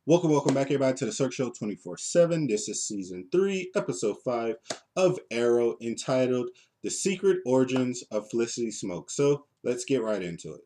Welcome back, everybody, to the Cirque Show 24/7. This is season 3, episode 5 of Arrow, entitled The Secret Origins of Felicity Smoak. So, let's get right into it.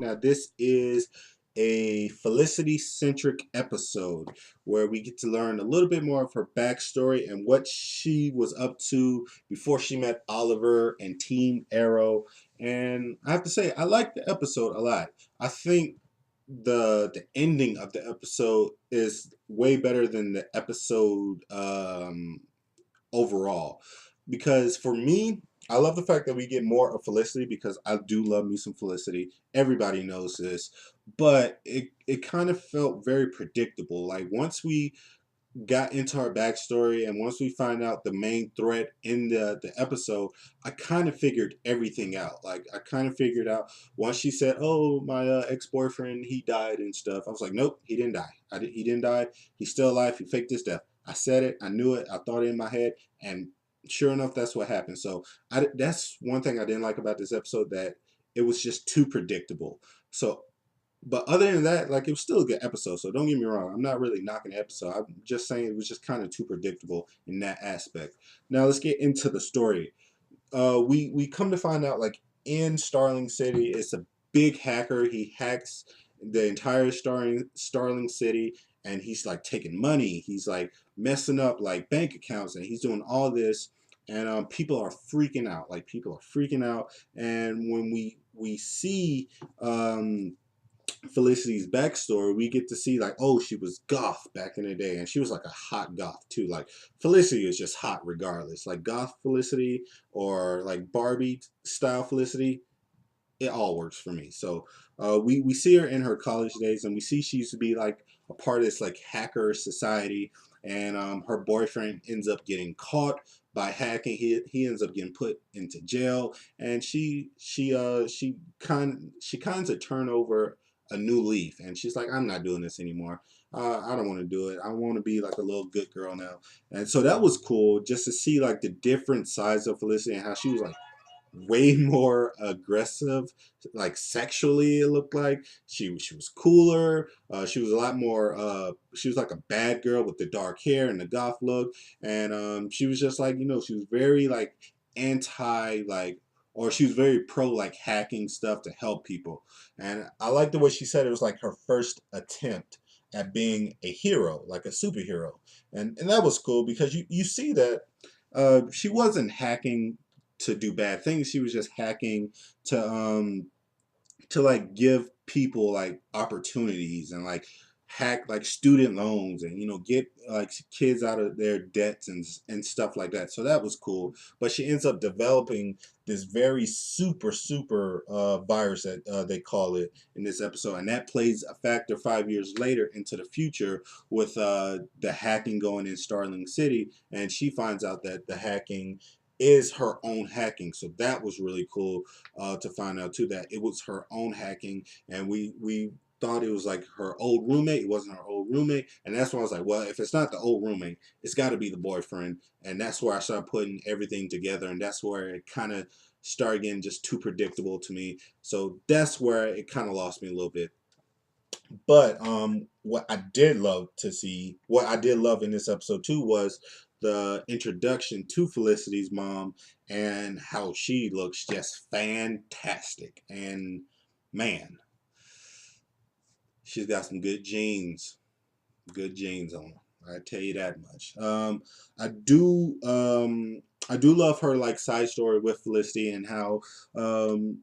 Now, this is a Felicity-centric episode where we get to learn a little bit more of her backstory and what she was up to before she met Oliver and Team Arrow. And I have to say, I like the episode a lot. I think the ending of the episode is way better than the episode overall. Because for me, I love the fact that we get more of Felicity because I do love me some Felicity. Everybody knows this. But it kind of felt very predictable. Like once we got into her backstory and once we find out the main threat in the episode, I kind of figured everything out. Like I kind of figured out once she said, "Oh, my ex-boyfriend, he died and stuff." I was like, "Nope, he didn't die. He didn't die. He's still alive. He faked his death." I said it. I knew it. I thought it in my head, and sure enough, that's what happened. So that's one thing I didn't like about this episode, that it was just too predictable. So but other than that, like, it was still a good episode. So don't get me wrong. I'm not really knocking the episode. I'm just saying it was just kind of too predictable in that aspect. Now let's get into the story. We come to find out, like, in Starling City, it's a big hacker. He hacks the entire Starling City, and he's like taking money. He's like messing up like bank accounts, and he's doing all this. And people are freaking out. Like people are freaking out. And when we see Felicity's backstory, we get to see like, oh, she was goth back in the day, and she was like a hot goth too. Like Felicity is just hot regardless. Like goth Felicity or like Barbie style Felicity, it all works for me. So we see her in her college days, and we see she used to be like a part of this like hacker society, and her boyfriend ends up getting caught by hacking. He ends up getting put into jail, and she kinds of turn over a new leaf, and she's like, I'm not doing this anymore. I don't want to do it. I want to be like a little good girl now. And so that was cool just to see like the different sides of Felicity and how she was like way more aggressive, like sexually. It looked like she was cooler. She was a lot more. She was like a bad girl with the dark hair and the goth look, and she was just like, she was very like anti like. Or she was very pro like hacking stuff to help people, and I like the way she said it was like her first attempt at being a hero, like a superhero, and that was cool because you see that she wasn't hacking to do bad things. She was just hacking to like give people like opportunities and like hack like student loans and get like kids out of their debts and stuff like that. So that was cool. But she ends up developing this very super virus that they call it in this episode, and that plays a factor 5 years later into the future with the hacking going in Starling City, and she finds out that the hacking is her own hacking. So that was really cool to find out too, that it was her own hacking, and we thought it was like her old roommate. It wasn't her old roommate, and that's why I was like, well, if it's not the old roommate, it's got to be the boyfriend. And that's where I started putting everything together, and that's where it kind of started getting just too predictable to me. So that's where it kind of lost me a little bit. But what I did love in this episode too, was the introduction to Felicity's mom and how she looks just fantastic. And man, she's got some good genes on her. I tell you that much. I do. I do love her like side story with Felicity and how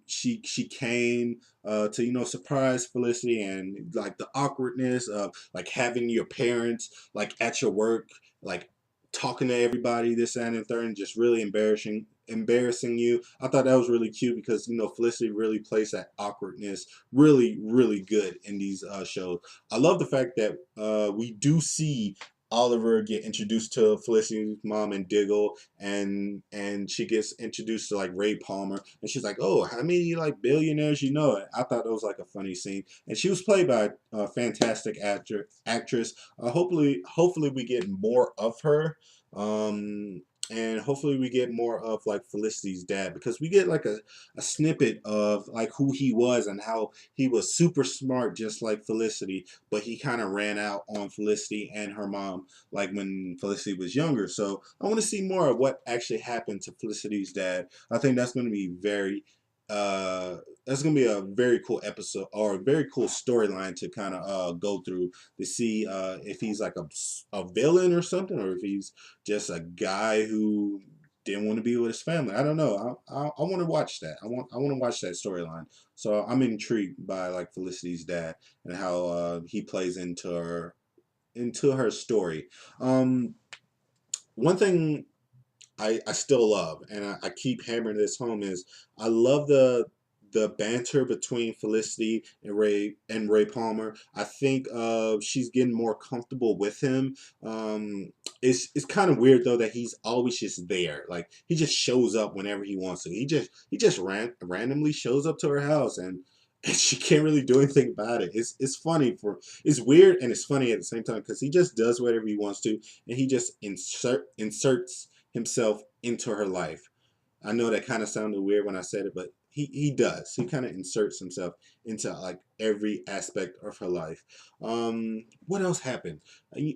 she came to surprise Felicity, and like the awkwardness of like having your parents like at your work, like talking to everybody, this that, and the third, and just really embarrassing you. I thought that was really cute because Felicity really plays that awkwardness really good in these shows. I love the fact that we do see Oliver get introduced to Felicity's mom and Diggle, and she gets introduced to like Ray Palmer, and she's like, "Oh, how many like billionaires you know?" I thought that was like a funny scene, and she was played by a fantastic actress. Hopefully we get more of her. and hopefully we get more of like Felicity's dad, because we get like a snippet of like who he was and how he was super smart just like Felicity, but he kind of ran out on Felicity and her mom like when Felicity was younger. So I want to see more of what actually happened to Felicity's dad. I think that's going to be very uh that's gonna be a very cool episode, or a very cool storyline to kind of go through to see if he's like a villain or something, or if he's just a guy who didn't want to be with his family. I don't know. I want to watch that. I want to watch that storyline. So I'm intrigued by like Felicity's dad and how he plays into her story. Um, One thing I still love, and I keep hammering this home, is I love the banter between Felicity and Ray Palmer. I think she's getting more comfortable with him. It's kind of weird though that he's always just there. Like he just shows up whenever he wants to. He just randomly shows up to her house, and she can't really do anything about it. It's funny for it's weird and it's funny at the same time because he just does whatever he wants to, and he just inserts himself into her life. I know that kind of sounded weird when I said it, but he does. He kind of inserts himself into like every aspect of her life. What else happened? I,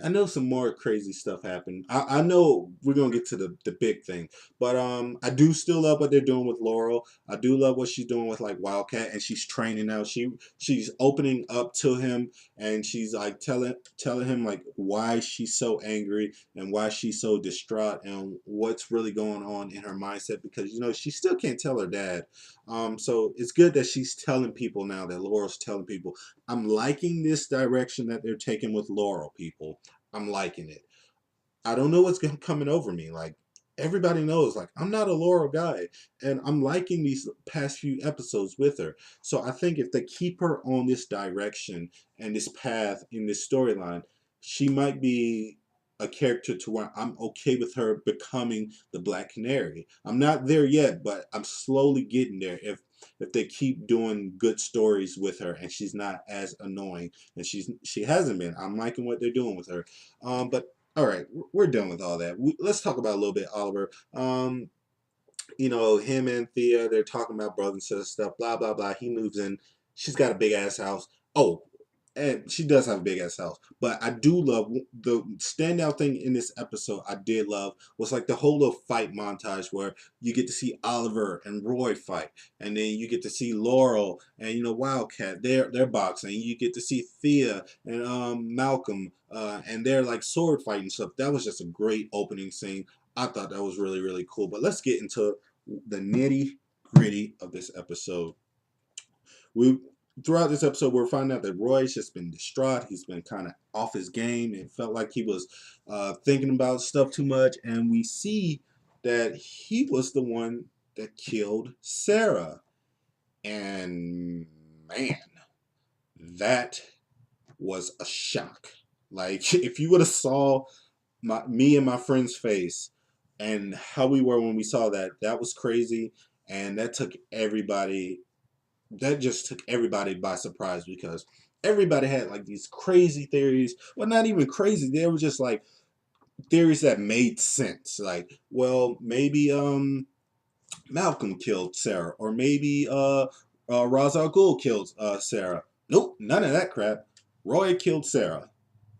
I know some more crazy stuff happened. I know we're gonna get to the big thing, but I do still love what they're doing with Laurel. I do love what she's doing with like Wildcat, and she's training now. She's opening up to him, and she's like telling him like why she's so angry and why she's so distraught and what's really going on in her mindset, because she still can't tell her dad. So it's good that she's telling people now, that Laurel's telling people. I'm liking this direction that they're taking with Laurel, people. I'm liking it. I don't know what's coming over me. Like, everybody knows, like, I'm not a Laurel guy, and I'm liking these past few episodes with her. So I think if they keep her on this direction and this path in this storyline, she might be a character to where I'm okay with her becoming the Black Canary. I'm not there yet, but I'm slowly getting there. If they keep doing good stories with her and she's not as annoying, and she hasn't been. I'm liking what they're doing with her. But all right, we're done with all that. Let's talk about a little bit Oliver. Him and Thea, they're talking about brother and sister stuff, blah, blah, blah. He moves in. She's got a big ass house. Oh, and she does have a big ass house. But I do love the standout thing in this episode. I did love was like the whole little fight montage where you get to see Oliver and Roy fight, and then you get to see Laurel and Wildcat. They're boxing. You get to see Thea and Malcolm, and they're like sword fighting stuff. That was just a great opening scene. I thought that was really, really cool. But let's get into the nitty gritty of this episode. We Throughout this episode, we're finding out that Roy's just been distraught. He's been kind of off his game. It felt like he was thinking about stuff too much, and we see that he was the one that killed Sarah. And man, that was a shock. Like if you would have saw me and my friend's face and how we were when we saw that, that was crazy, and that just took everybody by surprise, because everybody had like these crazy theories. Well, not even crazy, they were just like theories that made sense. Like, well, maybe Malcolm killed Sarah, or maybe Ra's al Ghul killed Sarah. Nope, none of that crap. Roy killed Sarah.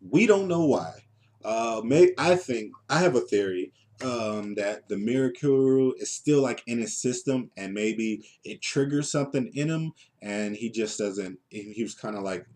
We don't know why. I think I have a theory that the Miracle is still like in his system, and maybe it triggers something in him, and he just doesn't. He was kind of like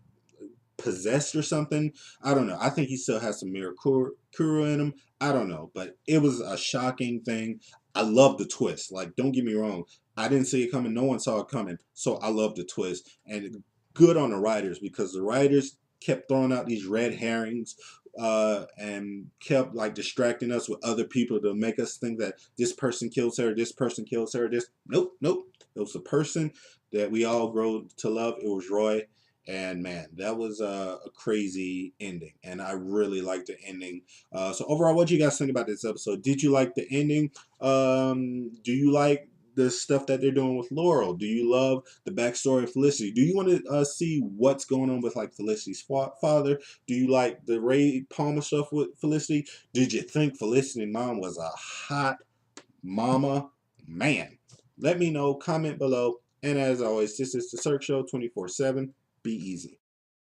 possessed or something. I don't know. I think he still has some Mirakuru in him. I don't know, but it was a shocking thing. I love the twist. Like, don't get me wrong. I didn't see it coming. No one saw it coming. So I love the twist. And good on the writers, because the writers kept throwing out these red herrings and kept like distracting us with other people to make us think that this person kills her, this person kills her, this. Nope, nope. It was the person that we all grow to love. It was Roy. And man, that was a crazy ending, and I really liked the ending. So overall, what do you guys think about this episode? Did you like the ending? Do you like the stuff that they're doing with Laurel? Do you love the backstory of Felicity? Do you want to see what's going on with like Felicity's father? Do you like the Ray Palmer stuff with Felicity? Did you think Felicity's mom was a hot mama? Man, let me know. Comment below. And as always, this is the Cirque Show 24/7. Be easy.